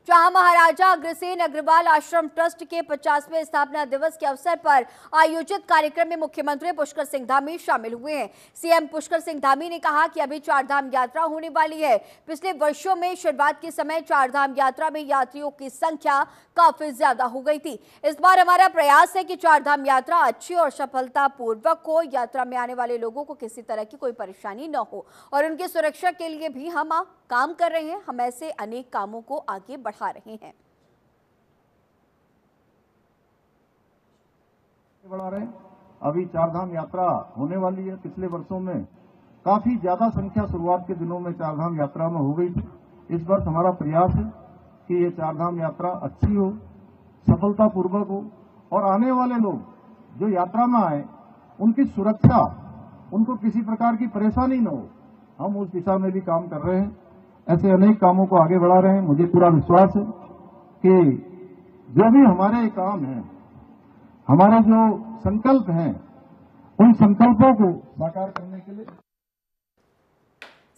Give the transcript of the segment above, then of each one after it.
जहां महाराजा अग्रसेन अग्रवाल आश्रम ट्रस्ट के 50वें स्थापना दिवस के अवसर पर आयोजित कार्यक्रम में मुख्यमंत्री पुष्कर सिंह धामी शामिल हुए हैं। सीएम पुष्कर सिंह धामी ने कहा कि अभी चारधाम यात्रा होने वाली है। पिछले वर्षों में शुरुआत के समय चारधाम यात्रा में यात्रियों की संख्या काफी ज्यादा हो गई थी। इस बार हमारा प्रयास है कि चारधाम यात्रा अच्छी और सफलतापूर्वक हो। यात्रा में आने वाले लोगों को किसी तरह की कोई परेशानी न हो और उनकी सुरक्षा के लिए भी हम काम कर रहे हैं। हम ऐसे अनेक कामों को आगे बढ़ा रहे हैं। बढ़ा रहे हैं। अभी चारधाम यात्रा होने वाली है। पिछले वर्षों में काफी ज्यादा संख्या शुरुआत के दिनों में चारधाम यात्रा में हो गई थी। इस वर्ष हमारा प्रयास है कि ये चारधाम यात्रा अच्छी हो, सफलतापूर्वक हो और आने वाले लोग जो यात्रा में आए उनकी सुरक्षा, उनको किसी प्रकार की परेशानी न हो। हम उस दिशा में भी काम कर रहे हैं। ऐसे अनेक कामों को आगे बढ़ा रहे हैं। मुझे पूरा विश्वास है कि जो भी हमारे काम हैं, हमारे जो संकल्प हैं, उन संकल्पों को साकार करने के लिए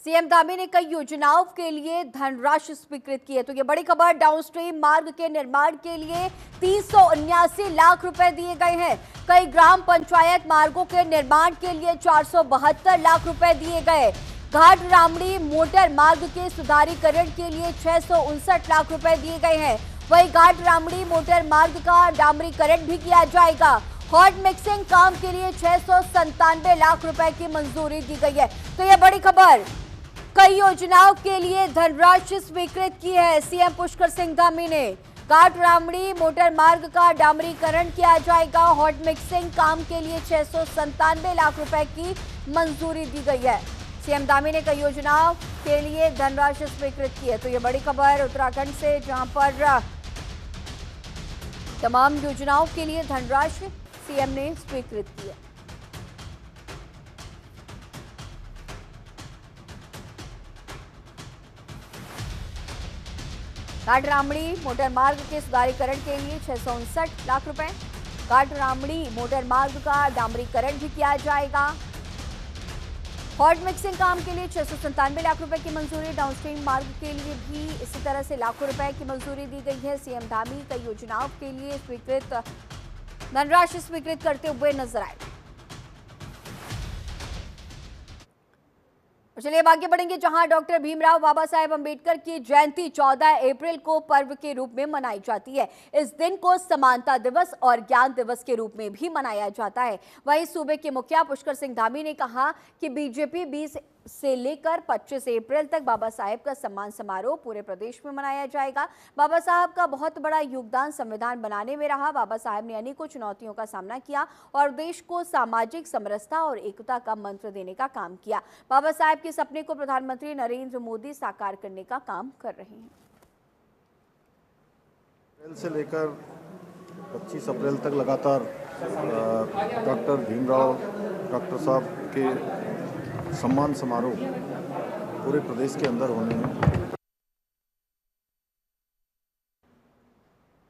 सीएम धामी ने कई योजनाओं के लिए धनराशि स्वीकृत की है। तो ये बड़ी खबर, डाउनस्ट्रीम मार्ग के निर्माण के लिए 379 लाख रुपए दिए गए हैं। कई ग्राम पंचायत मार्गों के निर्माण के लिए 472 लाख रुपए दिए गए। घाट रामड़ी मोटर मार्ग के सुधारीकरण के लिए 659 लाख रुपए दिए गए हैं। वहीं घाट रामड़ी मोटर मार्ग का डामरीकरण भी किया जाएगा। हॉट मिक्सिंग काम के लिए 697 लाख रुपए की मंजूरी दी गई है। तो यह बड़ी खबर, कई योजनाओं के लिए धनराशि स्वीकृत की है सीएम पुष्कर सिंह धामी ने। घाट रामड़ी मोटर मार्ग का डामरीकरण किया जाएगा। हॉट मिक्सिंग काम के लिए 697 लाख रुपए की मंजूरी दी गई है। सीएम धामी ने कई योजनाओं के लिए धनराशि स्वीकृत की है। तो ये बड़ी खबर उत्तराखंड से, जहां पर तमाम योजनाओं के लिए धनराशि सीएम ने स्वीकृत की है। घाट रामड़ी मोटर मार्ग के सुधारीकरण के लिए 659 लाख रुपए। घाट रामड़ी मोटर मार्ग का डामरीकरण भी किया जाएगा। हॉट मिक्सिंग काम के लिए 697 लाख रुपए की मंजूरी। डाउनस्ट्रीम मार्ग के लिए भी इसी तरह से लाखों रुपए की मंजूरी दी गई है। सीएम धामी कई योजनाओं के लिए स्वीकृत धनराशि स्वीकृत करते हुए नजर आए। चलिए अब आगे बढ़ेंगे, जहां डॉक्टर भीमराव बाबा साहेब अंबेडकर की जयंती 14 अप्रैल को पर्व के रूप में मनाई जाती है। इस दिन को समानता दिवस और ज्ञान दिवस के रूप में भी मनाया जाता है। वहीं सूबे के मुखिया पुष्कर सिंह धामी ने कहा कि बीजेपी 20 से लेकर 25 अप्रैल तक बाबा साहेब का सम्मान समारोह पूरे प्रदेश में मनाया जाएगा। बाबा साहब का बहुत बड़ा योगदान संविधान बनाने में रहा। बाबा साहेब ने अनेकों चुनौतियों का सामना किया और देश को सामाजिक समरसता और एकता का मंत्र देने का काम किया। बाबा साहेब के सपने को प्रधानमंत्री नरेंद्र मोदी साकार करने का काम कर रहे हैं। अप्रैल से लेकर 25 अप्रैल तक लगातार डॉक्टर भीमराव डॉक्टर साहब के सम्मान समारोह पूरे प्रदेश के अंदर होने हैं।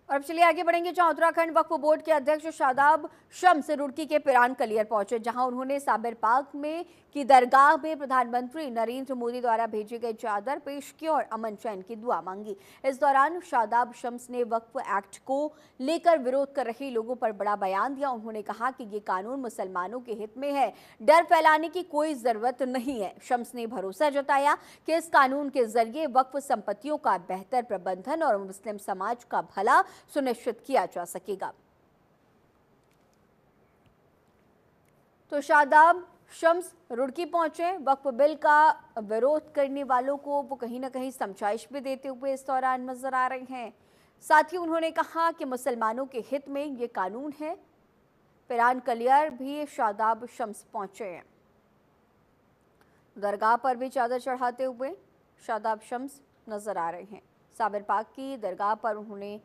और अब चलिए आगे बढ़ेंगे, जहां उत्तराखंड वक्फ बोर्ड के अध्यक्ष शादाब शम्स रुड़की के पिरान कलियर पहुंचे, जहां उन्होंने साबिर पाक में की दरगाह में प्रधानमंत्री नरेंद्र मोदी द्वारा भेजी गई चादर पेश की और अमन चैन की दुआ मांगी। इस दौरान शादाब शम्स ने वक्फ एक्ट को लेकर विरोध कर रहे लोगों पर बड़ा बयान दिया। उन्होंने कहा कि ये कानून मुसलमानों के हित में है, डर फैलाने की कोई जरूरत नहीं है। शम्स ने भरोसा जताया कि इस कानून के जरिए वक्फ संपत्तियों का बेहतर प्रबंधन और मुस्लिम समाज का भला सुनिश्चित किया जा सकेगा। तो शादाब शम्स रुड़की पहुंचे। वक्फ बिल का विरोध करने वालों को वो कहीं ना कहीं समझाइश भी देते हुए इस दौरान नजर आ रहे हैं। साथ ही उन्होंने कहा कि मुसलमानों के हित में ये कानून है। पिरान कलियर भी शादाब शम्स पहुंचे हैं। दरगाह पर भी चादर चढ़ाते हुए शादाब शम्स नजर आ रहे हैं। साबिर पाक की दरगाह पर उन्होंने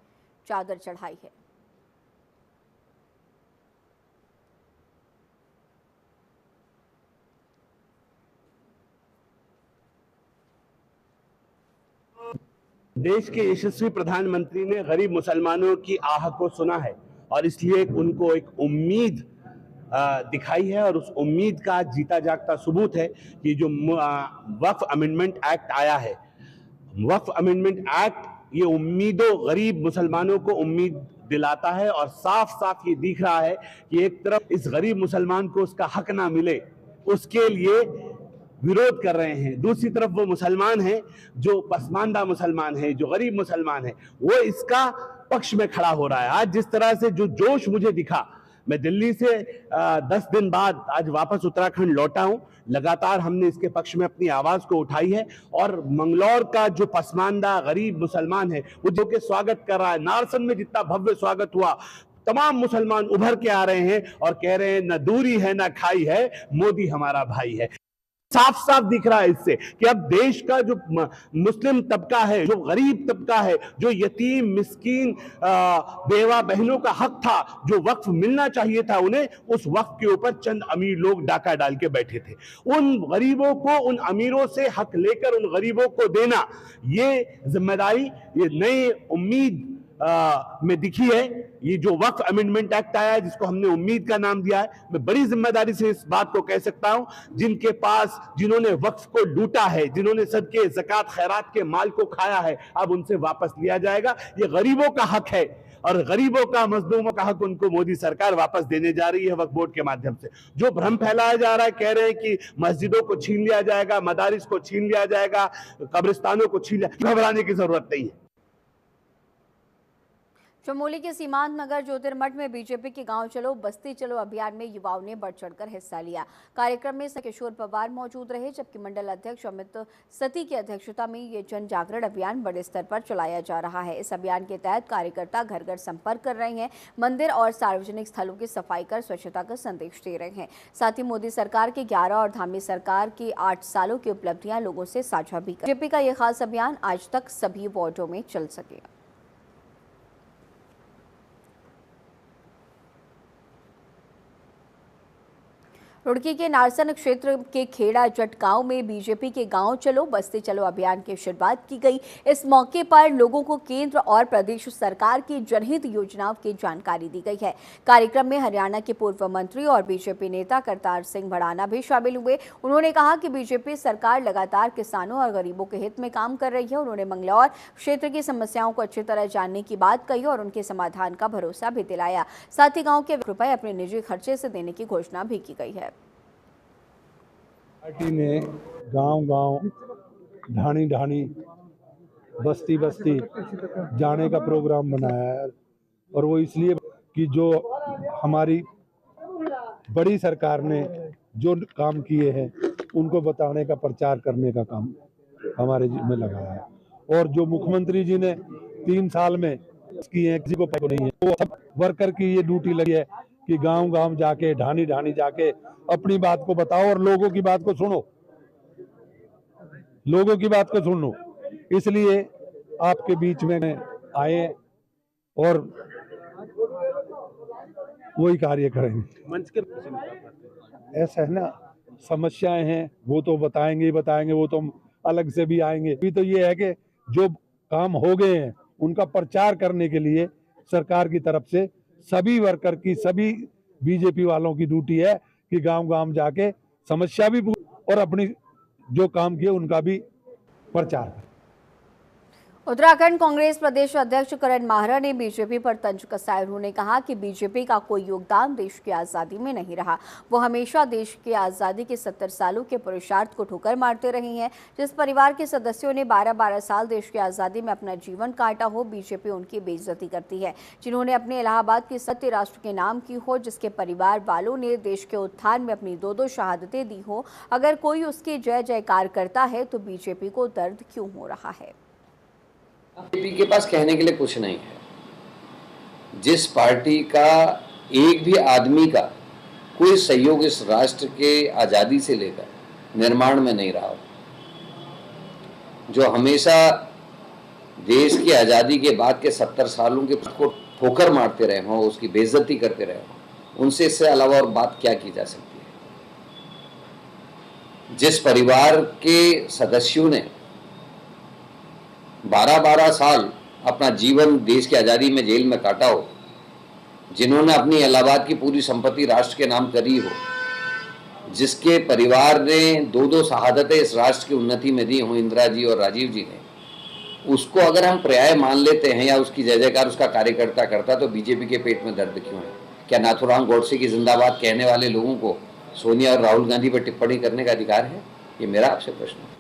चादर चढ़ाई है। देश के यशस्वी प्रधानमंत्री ने गरीब मुसलमानों की आह को सुना है और इसलिए उनको एक उम्मीद दिखाई है और उस उम्मीद का जीता जागता सबूत है कि जो वक्फ अमेंडमेंट एक्ट आया है। वक्फ अमेंडमेंट एक्ट ये उम्मीदों, गरीब मुसलमानों को उम्मीद दिलाता है और साफ साफ ये दिख रहा है कि एक तरफ इस गरीब मुसलमान को उसका हक ना मिले उसके लिए विरोध कर रहे हैं, दूसरी तरफ वो मुसलमान हैं जो पसमानदा मुसलमान है, जो गरीब मुसलमान है, वो इसका पक्ष में खड़ा हो रहा है। आज जिस तरह से जो जोश मुझे दिखा, मैं दिल्ली से 10 दिन बाद आज वापस उत्तराखंड लौटा हूं, लगातार हमने इसके पक्ष में अपनी आवाज को उठाई है और मंगलौर का जो पसमानदा गरीब मुसलमान है वो जो के स्वागत कर रहा है। नारसन में जितना भव्य स्वागत हुआ, तमाम मुसलमान उभर के आ रहे हैं और कह रहे हैं न दूरी है न खाई है, मोदी हमारा भाई है। साफ साफ दिख रहा है इससे कि अब देश का जो मुस्लिम तबका है, जो गरीब तबका है, जो यतीम मिस्कीन बेवा बहनों का हक था, जो वक्फ मिलना चाहिए था उन्हें, उस वक्फ के ऊपर चंद अमीर लोग डाका डाल के बैठे थे। उन गरीबों को, उन अमीरों से हक लेकर उन गरीबों को देना, ये जिम्मेदारी, ये नई उम्मीद में दिखी है। ये जो वक्फ अमेंडमेंट एक्ट आया है जिसको हमने उम्मीद का नाम दिया है, मैं बड़ी जिम्मेदारी से इस बात को कह सकता हूं, जिनके पास, जिन्होंने वक्फ को लूटा है, जिन्होंने सदके ज़कात खैरात के माल को खाया है, अब उनसे वापस लिया जाएगा। ये गरीबों का हक है और गरीबों का, मजलूमों का हक उनको मोदी सरकार वापस देने जा रही है वक्फ बोर्ड के माध्यम से। जो भ्रम फैलाया जा रहा है, कह रहे हैं कि मस्जिदों को छीन लिया जाएगा, मदारिस को छीन लिया जाएगा, कब्रिस्तानों को छीन लिया, घबराने की जरूरत नहीं है। चमोली के सीमांत नगर ज्योतिर्मठ में बीजेपी के गांव चलो बस्ती चलो अभियान में युवाओं ने बढ़ चढ़कर हिस्सा लिया। कार्यक्रम में किशोर पवार मौजूद रहे, जबकि मंडल अध्यक्ष अमित सती की अध्यक्षता में ये जन जागरण अभियान बड़े स्तर पर चलाया जा रहा है। इस अभियान के तहत कार्यकर्ता घर घर संपर्क कर रहे हैं, मंदिर और सार्वजनिक स्थलों की सफाई कर स्वच्छता का संदेश दे रहे हैं। साथ ही मोदी सरकार के 11 और धामी सरकार की 8 सालों की उपलब्धियां लोगों से साझा भी कर। बीजेपी का यह खास अभियान आज तक सभी वार्डों में चल सकेगा। रुड़की के नारसन क्षेत्र के खेड़ा जट गांव में बीजेपी के गांव चलो बस्ती चलो अभियान की शुरुआत की गई। इस मौके पर लोगों को केंद्र और प्रदेश सरकार की जनहित योजनाओं की जानकारी दी गई है। कार्यक्रम में हरियाणा के पूर्व मंत्री और बीजेपी नेता करतार सिंह भड़ाना भी शामिल हुए। उन्होंने कहा कि बीजेपी सरकार लगातार किसानों और गरीबों के हित में काम कर रही है। उन्होंने मंगलौर क्षेत्र की समस्याओं को अच्छी तरह जानने की बात कही और उनके समाधान का भरोसा भी दिलाया। साथ ही गाँव के रुपए अपने निजी खर्चे से देने की घोषणा भी की गई है। पार्टी ने गांव-गांव, ढाणी-ढाणी, बस्ती-बस्ती जाने का प्रोग्राम बनाया है और वो इसलिए कि जो हमारी बड़ी सरकार ने जो काम किए हैं उनको बताने का, प्रचार करने का काम हमारे में लगाया है। और जो मुख्यमंत्री जी ने 3 साल में किए हैं, किसी को पता नहीं है। वो सब वर्कर की ये ड्यूटी लगी है कि गांव-गांव जाके, ढाणी-ढाणी जाके अपनी बात को बताओ और लोगों की बात को सुनो, लोगों की बात को सुनो। इसलिए आपके बीच में आए और वही कार्य करेंगे। मंच के ऐसा है ना, समस्याएं हैं वो तो बताएंगे ही बताएंगे, वो तो अलग से भी आएंगे। अभी तो ये है कि जो काम हो गए हैं उनका प्रचार करने के लिए सरकार की तरफ से सभी वर्कर की, सभी बीजेपी वालों की ड्यूटी है कि गांव-गांव जाके समस्या भी और अपनी जो काम किए उनका भी प्रचार करें। उत्तराखंड कांग्रेस प्रदेश अध्यक्ष करण माहरा ने बीजेपी पर तंज कसाया। उन्होंने कहा कि बीजेपी का कोई योगदान देश की आज़ादी में नहीं रहा। वो हमेशा देश की आज़ादी के 70 सालों के पुरुषार्थ को ठोकर मारते रहे हैं। जिस परिवार के सदस्यों ने 12-12 साल देश की आज़ादी में अपना जीवन काटा हो, बीजेपी उनकी बेइज्जती करती है। जिन्होंने अपने इलाहाबाद की सत्य राष्ट्र के नाम की हो, जिसके परिवार वालों ने देश के उत्थान में अपनी 2-2 शहादतें दी हो, अगर कोई उसकी जय जयकार करता है तो बीजेपी को दर्द क्यों हो रहा है? बीजेपी के पास कहने के लिए कुछ नहीं है। जिस पार्टी का एक भी आदमी का कोई सहयोग इस राष्ट्र के आज़ादी से लेकर निर्माण में नहीं रहा, जो हमेशा देश की आज़ादी के बाद के 70 सालों के को ठोकर मारते रहे हों, उसकी बेइज्जती करते रहे हों, उनसे इससे अलावा और बात क्या की जा सकती है। जिस परिवार के सदस्यों ने 12-12 साल अपना जीवन देश की आज़ादी में जेल में काटा हो, जिन्होंने अपनी इलाहाबाद की पूरी संपत्ति राष्ट्र के नाम करी हो, जिसके परिवार ने 2-2 शहादतें इस राष्ट्र की उन्नति में दी हो, इंदिरा जी और राजीव जी ने, उसको अगर हम पर्याय मान लेते हैं या उसकी जय जयकार उसका कार्यकर्ता करता, तो बीजेपी के पेट में दर्द क्यों है? क्या नाथुराम गोडसे की जिंदाबाद कहने वाले लोगों को सोनिया और राहुल गांधी पर टिप्पणी करने का अधिकार है? ये मेरा आपसे प्रश्न है।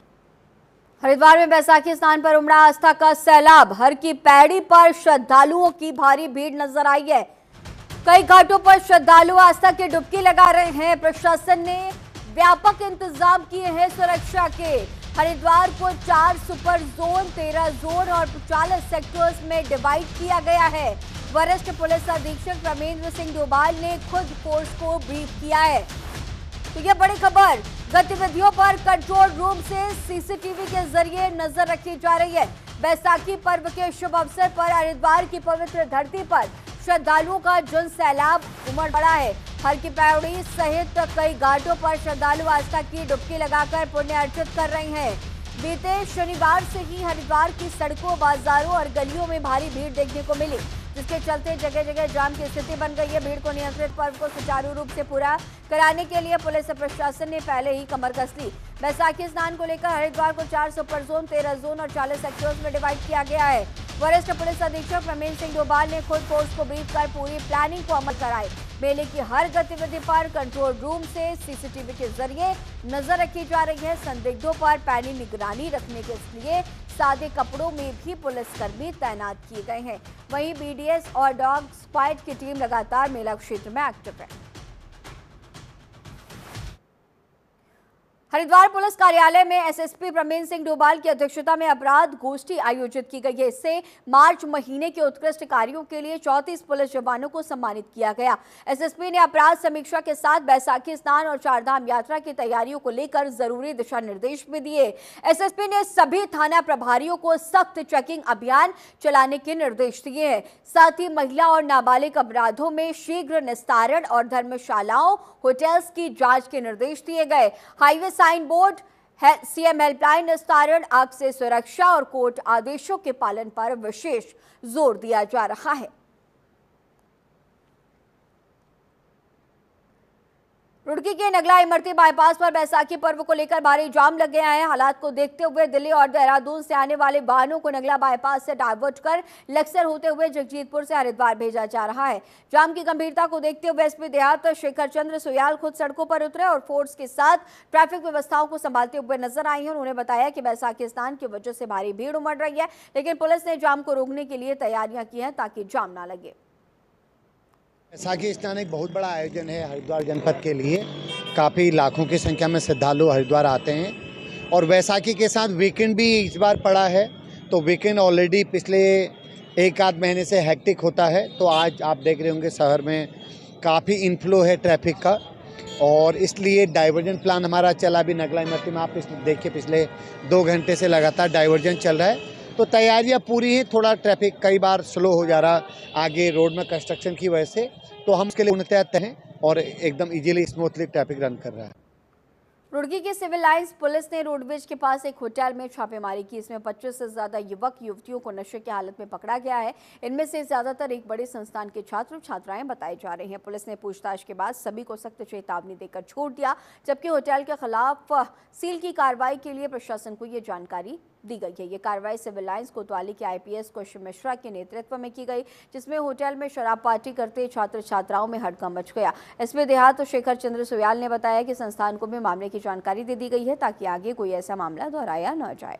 हरिद्वार में बैसाखी स्नान पर उमड़ा आस्था का सैलाब। हर की पैड़ी पर श्रद्धालुओं की भारी भीड़ नजर आई है। कई घाटों पर श्रद्धालु आस्था की डुबकी लगा रहे हैं। प्रशासन ने व्यापक इंतजाम किए हैं सुरक्षा के। हरिद्वार को 4 सुपर जोन, 13 जोन और 40 सेक्टर्स में डिवाइड किया गया है। वरिष्ठ पुलिस अधीक्षक रमेंद्र सिंह डोभाल ने खुद फोर्स को ब्रीफ किया है। तो यह बड़ी खबर, गतिविधियों पर कंट्रोल रूम से सीसीटीवी के जरिए नजर रखी जा रही है। बैसाखी पर्व के शुभ अवसर पर हरिद्वार की पवित्र धरती पर श्रद्धालुओं का जन सैलाब उमड़ पड़ा है। हर की पैड़ी सहित कई घाटों पर श्रद्धालु आस्था की डुबकी लगाकर पुण्य अर्जित कर रहे हैं। बीते शनिवार से ही हरिद्वार की सड़कों, बाजारों और गलियों में भारी भीड़ देखने को मिली, जिसके चलते जगह जगह जाम की स्थिति बन गई है। भीड़ को नियंत्रित पर्व को सुचारू रूप से पूरा कराने के लिए पुलिस प्रशासन ने पहले ही कमर कस ली। बैसाखी स्नान को लेकर हरिद्वार को 4 सुपर जोन, 13 जोन और 40 सेक्टर्स में डिवाइड किया गया है। वरिष्ठ पुलिस अधीक्षक रमेंद्र सिंह डोभाल ने खुद फोर्स को ब्रीफ कर पूरी प्लानिंग को अमल कराई। मेले की हर गतिविधि पर कंट्रोल रूम से सीसीटीवी के जरिए नजर रखी जा रही है। संदिग्धों पर पैनी निगरानी रखने के लिए सादे कपड़ों में भी पुलिसकर्मी तैनात किए गए हैं। वहीं बीडीएस और डॉग स्क्वाड की टीम लगातार मेला क्षेत्र में एक्टिव है। हरिद्वार पुलिस कार्यालय में एसएसपी रमेंद्र सिंह डोभाल की अध्यक्षता में अपराध गोष्ठी आयोजित की गई है। इससे मार्च महीने के उत्कृष्ट कार्यों के लिए 34 पुलिस जवानों को सम्मानित किया गया। एसएसपी ने अपराध समीक्षा के साथ बैसाखी स्नान और चारधाम यात्रा की तैयारियों को लेकर जरूरी दिशा निर्देश भी दिए। एसएसपी ने सभी थाना प्रभारियों को सख्त चेकिंग अभियान चलाने के निर्देश दिए हैं। साथ ही महिला और नाबालिग अपराधों में शीघ्र निस्तारण और धर्मशालाओं, होटल्स की जांच के निर्देश दिए गए। Highway sign board, CM helpline निस्तारण, आग से सुरक्षा और कोर्ट आदेशों के पालन पर विशेष जोर दिया जा रहा है। रुड़की के नगला इमरती बाईपास पर बैसाखी पर्व को लेकर भारी जाम लग गया है। हालात को देखते हुए दिल्ली और देहरादून से आने वाले वाहनों को नगला बाईपास से डाइवर्ट कर लक्सर होते हुए जगजीतपुर से हरिद्वार भेजा जा रहा है। जाम की गंभीरता को देखते हुए एसपी देहात शेखर चंद्र सोयाल खुद सड़कों पर उतरे और फोर्स के साथ ट्रैफिक व्यवस्थाओं को संभालते हुए नजर आई हैं। उन्होंने बताया कि बैसाखी स्नान की वजह से भारी भीड़ उमड़ रही है, लेकिन पुलिस ने जाम को रोकने के लिए तैयारियां की हैं ताकि जाम ना लगे। बैसाखी स्नान एक बहुत बड़ा आयोजन है हरिद्वार जनपद के लिए। काफ़ी लाखों की संख्या में श्रद्धालु हरिद्वार आते हैं और बैसाखी के साथ वीकेंड भी इस बार पड़ा है, तो वीकेंड ऑलरेडी पिछले 1-8 महीने से हेक्टिक होता है। तो आज आप देख रहे होंगे शहर में काफ़ी इनफ्लो है ट्रैफिक का और इसलिए डाइवर्जन प्लान हमारा चला भी नगला इमरती में। आप देखिए पिछले 2 घंटे से लगातार डाइवर्जन चल रहा है, तो तैयारियां पूरी हैं। थोड़ा ट्रैफिक कई बार स्लो हो जा रहा आगे रोड में कंस्ट्रक्शन की वजह से, तो हम उसके लिए पूर्णतः हैं और एकदम इजीली स्मूथली ट्रैफिक रन कर रहा है। रुड़की के सिविल लाइंस पुलिस ने रोडवेज के पास एक होटल में छापेमारी की। इसमें 25 से ज्यादा युवक युवतियों को नशे की हालत में पकड़ा गया है। इनमें से ज्यादातर एक बड़े संस्थान के छात्र छात्राएं बताए जा रहे हैं। पुलिस ने पूछताछ के बाद सभी को सख्त चेतावनी देकर छोड़ दिया, जबकि होटल के खिलाफ सील की कार्रवाई के लिए प्रशासन को ये जानकारी दी गई है। ये कार्रवाई सिविल लाइंस कोतवाली के आईपीएस कौशिक मिश्रा के नेतृत्व में की गई, जिसमें होटल में शराब पार्टी करते छात्र छात्राओं में हड़कंप मच गया। एसपी देहात शेखर चंद्र सोयाल ने बताया कि संस्थान को भी मामले की जानकारी दे दी गई है ताकि आगे कोई ऐसा मामला दोहराया न जाए।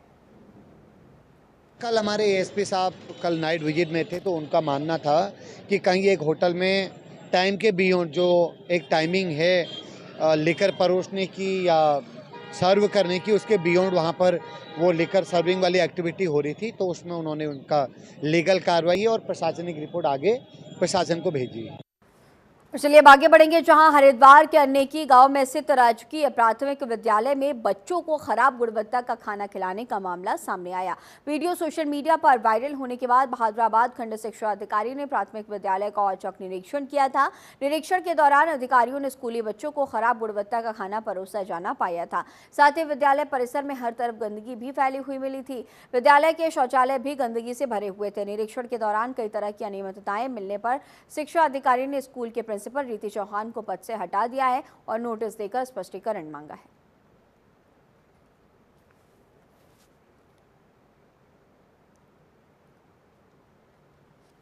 कल हमारे एसपी साहब कल नाइट विजिट में थे, तो उनका मानना था कि कहीं एक होटल में टाइम के बियॉन्ड जो एक टाइमिंग है लिकर परोसने की या सर्व करने की, उसके बियॉन्ड वहाँ पर वो लिकर सर्विंग वाली एक्टिविटी हो रही थी, तो उसमें उन्होंने उनका लीगल कार्रवाई और प्रशासनिक रिपोर्ट आगे प्रशासन को भेजी। चलिए अब आगे बढ़ेंगे, जहां हरिद्वार के अनेकी गांव में स्थित राजकीय प्राथमिक विद्यालय में बच्चों को खराब गुणवत्ता का खाना खिलाने का मामला सामने आया। वीडियो सोशल मीडिया पर वायरल होने के बाद बहादुराबाद खंड शिक्षा अधिकारी ने प्राथमिक विद्यालय का औचक निरीक्षण किया था। निरीक्षण के दौरान अधिकारियों ने स्कूली बच्चों को खराब गुणवत्ता का खाना परोसा जाना पाया था। साथ ही विद्यालय परिसर में हर तरफ गंदगी भी फैली हुई मिली थी। विद्यालय के शौचालय भी गंदगी से भरे हुए थे। निरीक्षण के दौरान कई तरह की अनियमितताएं मिलने पर शिक्षा अधिकारी ने स्कूल के प्रिंसिपल रीति चौहान को पद से हटा दिया है और नोटिस देकर स्पष्टीकरण मांगा है।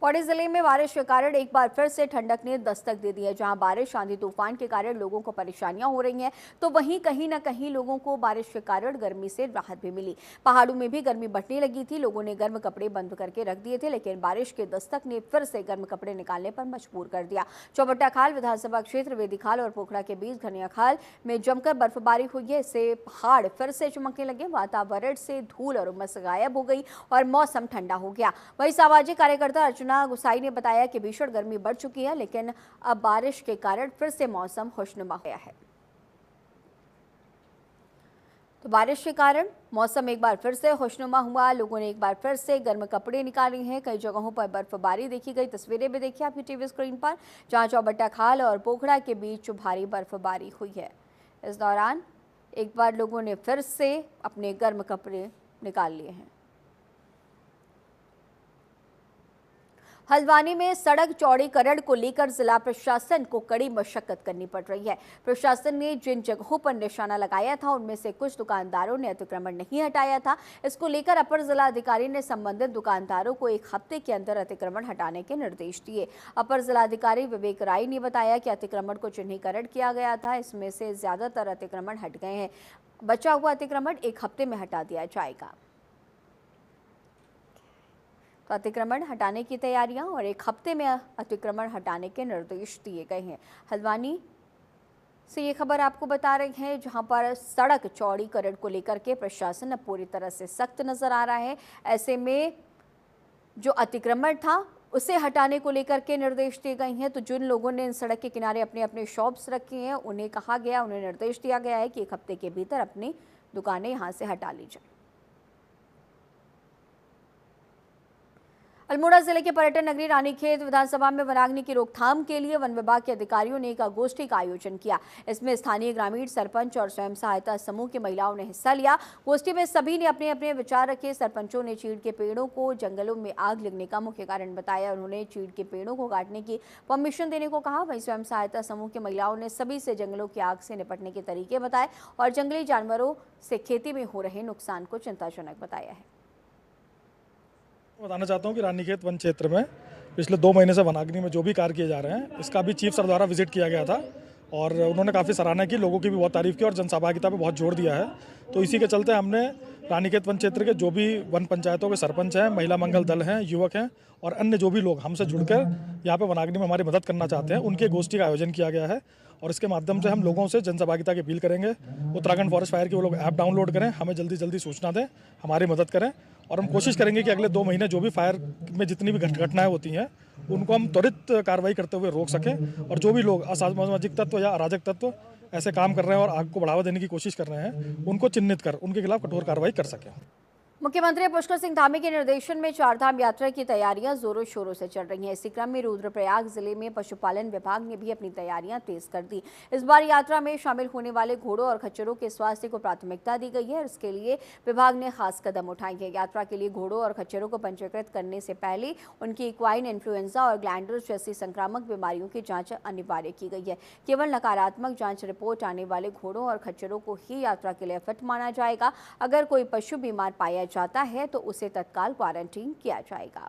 पौड़ी जिले में बारिश के कारण एक बार फिर से ठंडक ने दस्तक दे दी है। जहां बारिश आंधी तूफान के कारण लोगों को परेशानियां हो रही हैं, तो वहीं कहीं न कहीं लोगों को बारिश के कारण गर्मी से राहत भी मिली। पहाड़ों में भी गर्मी बढ़ने लगी थी, लोगों ने गर्म कपड़े बंद करके रख दिए थे, लेकिन बारिश के दस्तक ने फिर से गर्म कपड़े निकालने पर मजबूर कर दिया। चौबट्टा खाल विधानसभा क्षेत्र वेदीखाल और पोखरा के बीच घनिया खाल में जमकर बर्फबारी हुई है। इससे पहाड़ फिर से चमकने लगे, वातावरण से धूल और उमस गायब हो गई और मौसम ठंडा हो गया। वहीं सामाजिक कार्यकर्ता अर्चना गुसाई ने बताया कि भीषण गर्मी बढ़ चुकी है, लेकिन अब बारिश के कारण फिर से मौसम खुशनुमा हो गया है। तो बारिश के कारण मौसम एक बार फिर से खुशनुमा हुआ, लोगों ने एक बार फिर से गर्म कपड़े निकाले हैं। कई जगहों पर बर्फबारी देखी गई, तस्वीरें भी देखी आपकी टीवी स्क्रीन पर, जहां चौबट्टा खाल और पोखरा के बीच भारी बर्फबारी हुई है। इस दौरान एक बार लोगों ने फिर से अपने गर्म कपड़े निकाल लिए हैं। हल्द्वानी में सड़क चौड़ीकरण को लेकर जिला प्रशासन को कड़ी मशक्कत करनी पड़ रही है। प्रशासन ने जिन जगहों पर निशाना लगाया था, उनमें से कुछ दुकानदारों ने अतिक्रमण नहीं हटाया था। इसको लेकर अपर जिला अधिकारी ने संबंधित दुकानदारों को 1 हफ्ते के अंदर अतिक्रमण हटाने के निर्देश दिए। अपर जिलाधिकारी विवेक राय ने बताया कि अतिक्रमण को चिन्हीकरण किया गया था, इसमें से ज्यादातर अतिक्रमण हट गए हैं। बचा हुआ अतिक्रमण 1 हफ्ते में हटा दिया जाएगा। तो अतिक्रमण हटाने की तैयारियां और 1 हफ्ते में अतिक्रमण हटाने के निर्देश दिए गए हैं। हल्द्वानी से ये खबर आपको बता रहे हैं, जहां पर सड़क चौड़ीकरण को लेकर के प्रशासन अब पूरी तरह से सख्त नजर आ रहा है। ऐसे में जो अतिक्रमण था उसे हटाने को लेकर के निर्देश दिए गए हैं। तो जिन लोगों ने इन सड़क के किनारे अपने अपने शॉप्स रखे हैं, उन्हें निर्देश दिया गया है कि 1 हफ्ते के भीतर अपनी दुकानें यहाँ से हटा ली जाए। अल्मोड़ा जिले के पर्यटन नगरी रानीखेत विधानसभा में वनाग्नि की रोकथाम के लिए वन विभाग के अधिकारियों ने एक गोष्ठी का आयोजन किया। इसमें स्थानीय ग्रामीण, सरपंच और स्वयं सहायता समूह की महिलाओं ने हिस्सा लिया। गोष्ठी में सभी ने अपने अपने विचार रखे। सरपंचों ने चीड़ के पेड़ों को जंगलों में आग लगने का मुख्य कारण बताया। उन्होंने चीड़ के पेड़ों को काटने की परमिशन देने को कहा। वहीं स्वयं सहायता समूह की महिलाओं ने सभी से जंगलों की आग से निपटने के तरीके बताए और जंगली जानवरों से खेती में हो रहे नुकसान को चिंताजनक बताया है। बताना चाहता हूँ कि रानीखेत वन क्षेत्र में पिछले 2 महीने से वनाग्नि में जो भी कार्य किए जा रहे हैं, इसका भी चीफ सर द्वारा विजिट किया गया था और उन्होंने काफ़ी सराहना की, लोगों की भी बहुत तारीफ की और जनसहभागिता पे बहुत जोर दिया है। तो इसी के चलते हमने रानीखेत वन क्षेत्र के जो भी वन पंचायतों के सरपंच हैं, महिला मंगल दल हैं, युवक हैं और अन्य जो भी लोग हमसे जुड़कर यहाँ पे वनाग्नि में हमारी मदद करना चाहते हैं, उनके गोष्ठी का आयोजन किया गया है। और इसके माध्यम से हम लोगों से जनसहभागिता की अपील करेंगे। उत्तराखंड फॉरेस्ट फायर की वो लोग ऐप डाउनलोड करें, हमें जल्दी जल्दी सूचना दें, हमारी मदद करें और हम कोशिश करेंगे कि अगले 2 महीने जो भी फायर में जितनी भी घटनाएं होती हैं, उनको हम त्वरित कार्रवाई करते हुए रोक सकें और जो भी लोग असामाजिक तत्व या अराजक तत्व ऐसे काम कर रहे हैं और आग को बढ़ावा देने की कोशिश कर रहे हैं, उनको चिन्हित कर उनके खिलाफ कठोर कार्रवाई कर सकें। मुख्यमंत्री पुष्कर सिंह धामी के निर्देशन में चारधाम यात्रा की तैयारियां जोरों शोरों से चल रही हैं। इसी क्रम में रुद्रप्रयाग जिले में पशुपालन विभाग ने भी अपनी तैयारियां तेज कर दी। इस बार यात्रा में शामिल होने वाले घोड़ों और खच्चरों के स्वास्थ्य को प्राथमिकता दी गई है और इसके लिए विभाग ने खास कदम उठाए हैं। यात्रा के लिए घोड़ों और खच्चरों को पंजीकृत करने से पहले उनकी इक्वाइन इन्फ्लुएंजा और ग्लैंडर्स जैसी संक्रामक बीमारियों की जाँच अनिवार्य की गई है। केवल नकारात्मक जाँच रिपोर्ट आने वाले घोड़ों और खच्चरों को ही यात्रा के लिए फिट माना जाएगा। अगर कोई पशु बीमार पाया जाता है तो उसे तत्काल क्वारंटीन किया जाएगा।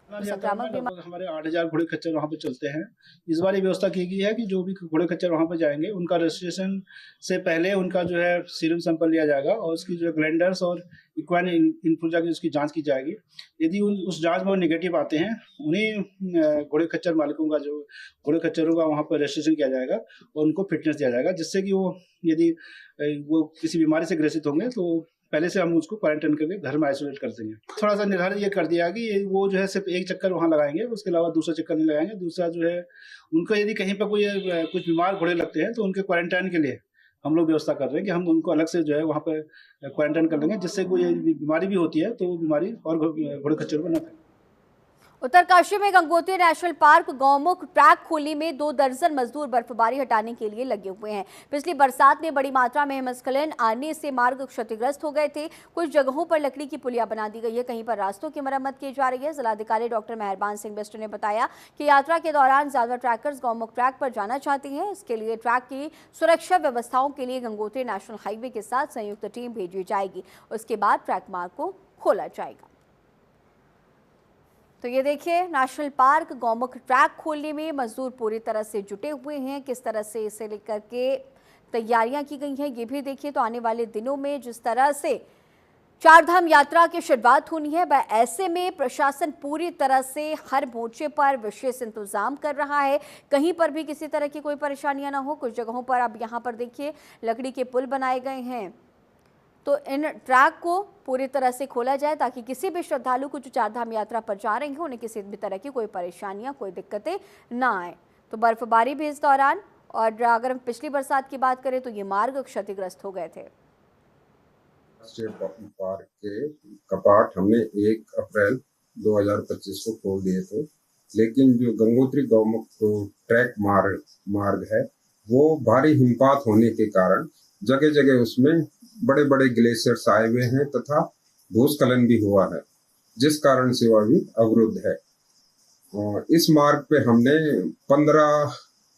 हमारे 8000 घोड़े खच्चर वहाँ पे चलते हैं। इस बार ये व्यवस्था की गई है कि जो भी घोड़े खच्चर वहाँ पे जाएंगे, उनका रजिस्ट्रेशन से पहले उनका जो है सीरम सैंपल लिया जाएगा और उसकी जो ग्लैंडर्स और इक्वाइन इन्फ्लुएंजा की उसकी जांच की जाएगी। यदि उस जांच में वो निगेटिव आते हैं, उन्हीं घोड़े खच्चर मालिकों का जो घोड़े खच्चरों का वहाँ पर रजिस्ट्रेशन किया जाएगा और उनको फिटनेस दिया जाएगा, जिससे कि वो यदि वो किसी बीमारी से ग्रसित होंगे तो पहले से हम उसको क्वारंटाइन करके घर में आइसोलेट कर देंगे। थोड़ा सा निर्धारित ये कर दिया कि वो जो है सिर्फ 1 चक्कर वहाँ लगाएंगे, उसके अलावा दूसरा चक्कर नहीं लगाएंगे। दूसरा जो है उनको यदि कहीं पर कोई कुछ बीमार घोड़े लगते हैं तो उनके क्वारंटाइन के लिए हम लोग व्यवस्था कर रहे हैं कि हम उनको अलग से जो है वहाँ पर क्वारंटाइन कर लेंगे, जिससे कोई बीमारी भी होती है तो वो बीमारी और घोड़े खच्चरों को न फैले। उत्तरकाशी में Gangotri national park Gaumukh track खोली में 2 दर्जन मजदूर बर्फबारी हटाने के लिए लगे हुए हैं। पिछली बरसात में बड़ी मात्रा में हिमस्खलन आने से मार्ग क्षतिग्रस्त हो गए थे। कुछ जगहों पर लकड़ी की पुलिया बना दी गई है, कहीं पर रास्तों की मरम्मत की जा रही है। जिलाधिकारी डॉक्टर मेहरबान सिंह बिष्ट ने बताया कि यात्रा के दौरान ज्यादा ट्रैकर्स गौमुख ट्रैक पर जाना चाहते हैं। इसके लिए ट्रैक की सुरक्षा व्यवस्थाओं के लिए गंगोत्री नेशनल हाईवे के साथ संयुक्त टीम भेजी जाएगी। उसके बाद ट्रैक मार्ग को खोला जाएगा। तो ये देखिए, नेशनल पार्क गौमुख ट्रैक खोलने में मजदूर पूरी तरह से जुटे हुए हैं। किस तरह से इसे लेकर के तैयारियां की गई हैं ये भी देखिए। तो आने वाले दिनों में जिस तरह से चारधाम यात्रा की शुरुआत होनी है, वह ऐसे में प्रशासन पूरी तरह से हर मोर्चे पर विशेष इंतजाम कर रहा है, कहीं पर भी किसी तरह की कोई परेशानियां ना हो। कुछ जगहों पर अब यहाँ पर देखिए लकड़ी के पुल बनाए गए हैं, तो इन ट्रैक को पूरी तरह से खोला जाए ताकि किसी भी श्रद्धालु को जो चारधाम यात्रा पर जा रहे हैं उन्हें किसी भी तरह की कोई परेशानियां, कोई दिक्कतें ना आए। तो बर्फबारी भी इस दौरान, और अगर हम पिछली बरसात की बात करें तो ये मार्ग क्षतिग्रस्त हो गए थे। राष्ट्रीय पार्क के कपाट हमने 1 अप्रैल 2025 को खोल दिए थे, लेकिन जो गंगोत्री गौमुख ट्रैक मार्ग है वो भारी हिमपात होने के कारण जगह जगह उसमें बड़े बड़े ग्लेशियर्स आए हुए हैं तथा भूस्खलन भी हुआ है, जिस कारण से वह भी अवरुद्ध है। और इस मार्ग पे हमने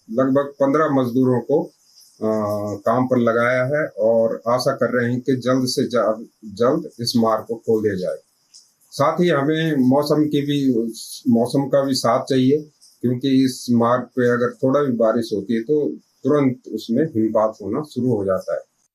लगभग 15 मजदूरों को काम पर लगाया है और आशा कर रहे हैं कि जल्द से जल्द इस मार्ग को खोल दिया जाए। साथ ही हमें मौसम का भी साथ चाहिए, क्योंकि इस मार्ग पे अगर थोड़ा भी बारिश होती है तो तुरंत उसमें हिमपात होना शुरू हो जाता है।